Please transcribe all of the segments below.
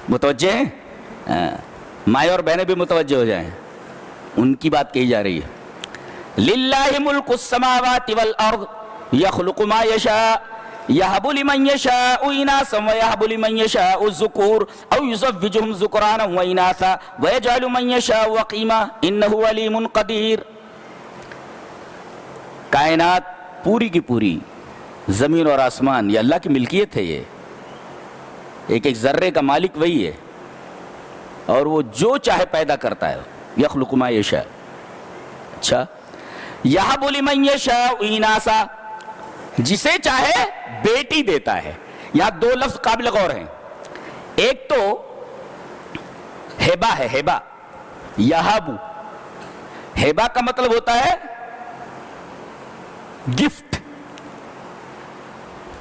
متوجہ ہیں؟ مائیں اور بہنیں بھی متوجہ ہو جائیں، ان کی بات کہی جا رہی ہے. للہ ملک السماوات والارض یخلق ما یشاء یہب لمن یشاء اناثا ویہب لمن یشاء الذکور او یزوجہم ذکرانا واناثا ویجعل من یشاء وقیما انہ علیم قدیر. کائنات پوری کی پوری، زمین اور آسمان، یہ اللہ کی ملکیت ہے. یہ ایک ایک ذرے کا مالک وہی ہے، اور وہ جو چاہے پیدا کرتا ہے. یخلق ما یشاء. اچھا، یہب لمن یشاء اناثا، جسے چاہے بیٹی دیتا ہے. یہاں دو لفظ قابل غور ہیں. ایک تو ہیبا ہے، ہیبا، یہب. ہیبا کا مطلب ہوتا ہے گفٹ.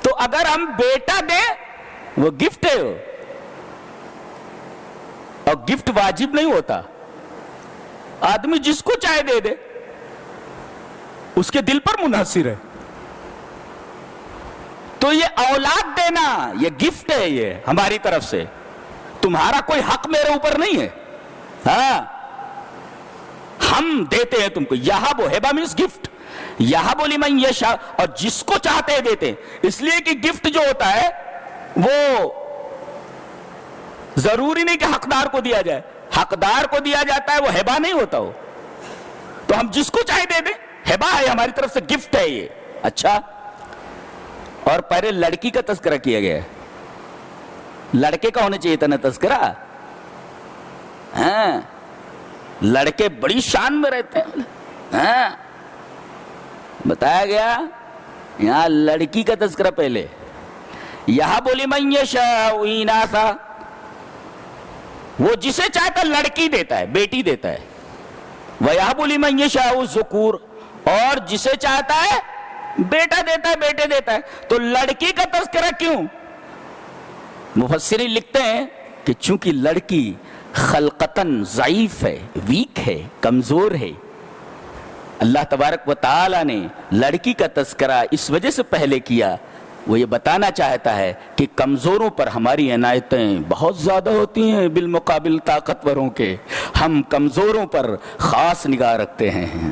تو اگر ہم بیٹا دیں وہ گفٹ ہے، اور گفٹ واجب نہیں ہوتا. آدمی جس کو چاہے دے دے، اس کے دل پر منحصر ہے. تو یہ اولاد دینا یہ گفٹ ہے، یہ ہماری طرف سے. تمہارا کوئی حق میرے اوپر نہیں ہے. ہاں، ہم دیتے ہیں تم کو. یہب، ہیبا مینس گفٹ. یہب لمن یشاء، اور جس کو چاہتے ہیں دیتے. اس لیے کہ گفٹ جو ہوتا ہے وہ ضروری نہیں کہ حقدار کو دیا جائے. حقدار کو دیا جاتا ہے، وہ ہیبا نہیں ہوتا. ہو تو ہم جس کو چاہے دے دیں. ہیبا ہے، ہماری طرف سے گفٹ ہے یہ. اچھا، اور پہلے لڑکی کا تذکرہ کیا گیا ہے. لڑکے کا ہونا چاہیے تھا نا تذکرہ. ہاں، لڑکے بڑی شان میں رہتے ہیں. ہاں، بتایا گیا یہاں لڑکی کا تذکرہ پہلے. یہب لمن یشاء اناثا، وہ جسے چاہتا لڑکی دیتا ہے، بیٹی دیتا ہے. وَيَهَبُ لِمَن يَشَاءُ الذُّكُورَ، اور جسے چاہتا ہے بیٹا دیتا ہے، بیٹے دیتا ہے. تو لڑکی کا تذکرہ کیوں؟ مفسرین لکھتے ہیں کہ چونکہ لڑکی خلقتاً ضعیف ہے، ویک ہے، کمزور ہے. اللہ تبارک و تعالی نے لڑکی کا تذکرہ اس وجہ سے پہلے کیا، وہ یہ بتانا چاہتا ہے کہ کمزوروں پر ہماری عنایتیں بہت زیادہ ہوتی ہیں بالمقابل طاقتوروں کے. ہم کمزوروں پر خاص نگاہ رکھتے ہیں.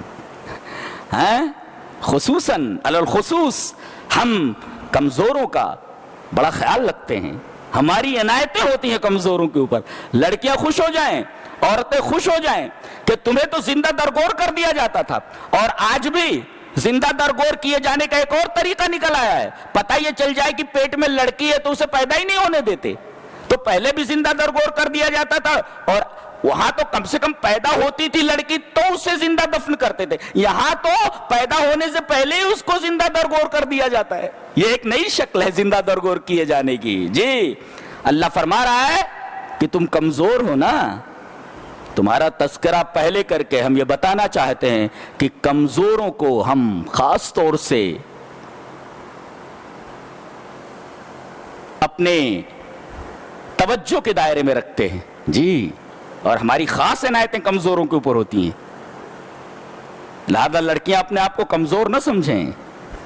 ہاں، خصوصاً علی الخصوص ہم کمزوروں کا بڑا خیال رکھتے ہیں. ہماری عنایتیں ہوتی ہیں کمزوروں کے اوپر. لڑکیاں خوش ہو جائیں، عورتیں خوش ہو جائیں کہ تمہیں تو زندہ درگور کر دیا جاتا تھا، اور آج بھی زندہ درگور کیے جانے کا ایک اور طریقہ نکل آیا ہے. پتہ یہ چل جائے کہ پیٹ میں لڑکی ہے تو اسے پیدا ہی نہیں ہونے دیتے. تو پہلے بھی زندہ درگور کر دیا جاتا تھا، اور وہاں تو کم سے کم پیدا ہوتی تھی لڑکی تو اسے زندہ دفن کرتے تھے. یہاں تو پیدا ہونے سے پہلے ہی اس کو زندہ درگور کر دیا جاتا ہے. یہ ایک نئی شکل ہے زندہ درگور کیے جانے کی. جی، اللہ فرما رہا ہے کہ تم کمزور ہو نا. تمہارا تذکرہ پہلے کر کے ہم یہ بتانا چاہتے ہیں کہ کمزوروں کو ہم خاص طور سے اپنے توجہ کے دائرے میں رکھتے ہیں. جی، اور ہماری خاص عنایتیں کمزوروں کے اوپر ہوتی ہیں. لہذا لڑکیاں اپنے آپ کو کمزور نہ سمجھیں،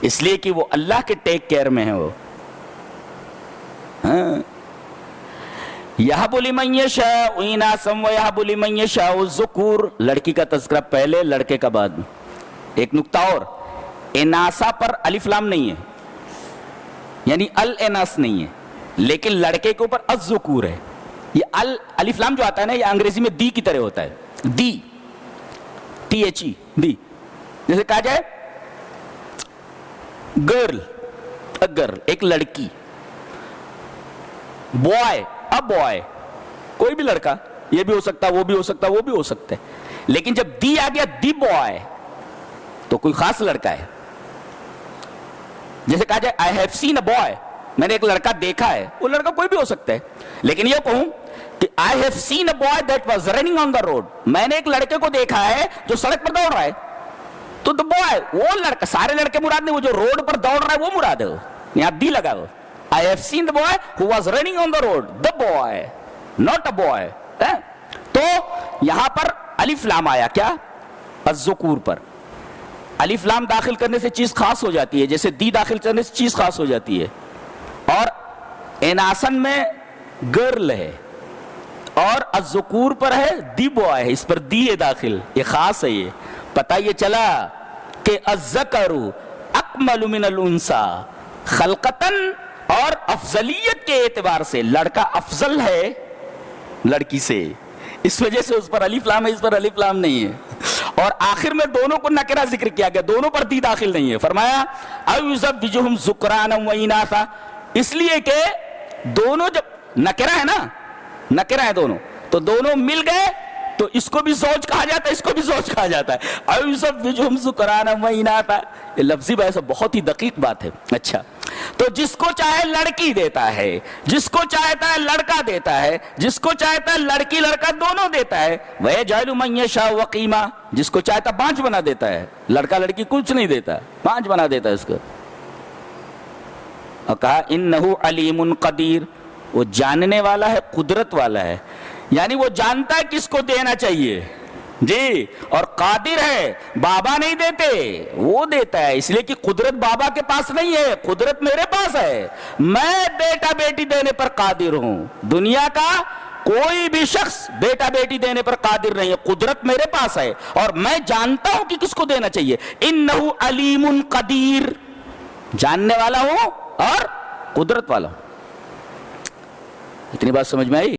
اس لیے کہ وہ اللہ کے ٹیک کیئر میں ہیں. وہ یہب لمن یشاء اناثا ویہب لمن یشاء الذکور. لڑکی کا تذکرہ پہلے، لڑکے کا بعد میں. ایک نکتہ اور، اناسا پر الف لام نہیں ہے، یعنی الاناس نہیں ہے، لیکن لڑکے کے اوپر الذکور ہے. یہ الف لام جو آتا ہے نا، یہ انگریزی میں دی کی طرح ہوتا ہے. دی، ٹی ایچ ای، دی. جیسے کہا جائے گرل، گرل ایک لڑکی. بوائے، اب بوائے کوئی بھی لڑکا، یہ بھی ہو سکتا، وہ بھی ہو سکتا، وہ بھی ہو سکتا ہے. لیکن جب دی آ گیا، دی بوائے، تو کوئی خاص لڑکا ہے. جیسے کہا جائے I have seen a boy, میں نے ایک لڑکا دیکھا ہے. وہ لڑکا کوئی بھی ہو سکتا ہے. لیکن یہ کہوں کہ I have seen a boy that was running on the road, میں نے ایک لڑکے کو دیکھا ہے جو سڑک پر دوڑ رہا ہے. تو دا بوائے، وہ لڑکا، سارے لڑکے مراد نہیں، وہ جو روڈ پر دوڑ رہا ہے وہ مراد ہے. یہاں دی لگا ہو. I have seen the boy who was running on the road. The boy, not a boy. تو یہاں پر الف لام آیا کیا؟ الذکور پر. الف لام داخل کرنے سے چیز خاص ہو جاتی ہے، جیسے دی داخل کرنے سے چیز خاص ہو جاتی ہے. اور اناسن میں گرل ہے، اور الذکور پر ہے دی بوائے ہے، اس پر دی ہے داخل، یہ خاص ہے، یہ پتہ یہ چلا کہ الذکر اکمل من الانثی خلقتاً، اور افضلیت کے اعتبار سے لڑکا افضل ہے لڑکی سے، اس وجہ سے اس پر الف لام ہے، اس پر الف لام نہیں ہے، اور آخر میں دونوں کو نکرہ ذکر کیا گیا، دونوں پر دی داخل نہیں ہے، فرمایا او یزوجہم ذکرانا و اناثا، اس لیے کہ دونوں جب نکرہ ہے نا، نکرہ ہے دونوں، تو دونوں مل گئے تو اس کو بھی زوج کہا جاتا ہے، اس کو بھی زوج کہا جاتا ہے، او یزوجہم ذکرانا و اناثا، یہ لفظی بحث بہت ہی دقیق بات ہے۔ اچھا، تو جس کو چاہے لڑکی دیتا ہے، جس کو چاہتا ہے لڑکا دیتا ہے، جس کو چاہتا ہے لڑکی لڑکا دونوں دیتا ہے، وَيَجْعَلُ مَن يَشَاءُ وَقِيمًا، جس کو چاہتا پانچ بنا دیتا ہے، لڑکا لڑکی کچھ نہیں دیتا، پانچ بنا دیتا ہے اس کو، اور کہا إِنَّهُ عَلِيمٌ قَدِيرٌ، وہ جاننے والا ہے، قدرت والا ہے، یعنی وہ جانتا ہے کس کو دینا چاہیے جی، اور قادر ہے، بابا نہیں دیتے وہ دیتا ہے، اس لیے کہ قدرت بابا کے پاس نہیں ہے، قدرت میرے پاس ہے، میں بیٹا بیٹی دینے پر قادر ہوں، دنیا کا کوئی بھی شخص بیٹا بیٹی دینے پر قادر نہیں ہے، قدرت میرے پاس ہے اور میں جانتا ہوں کہ کس کو دینا چاہیے، انہو علیم قدیر، جاننے والا ہوں اور قدرت والا ہوں۔ اتنی بات سمجھ میں آئی؟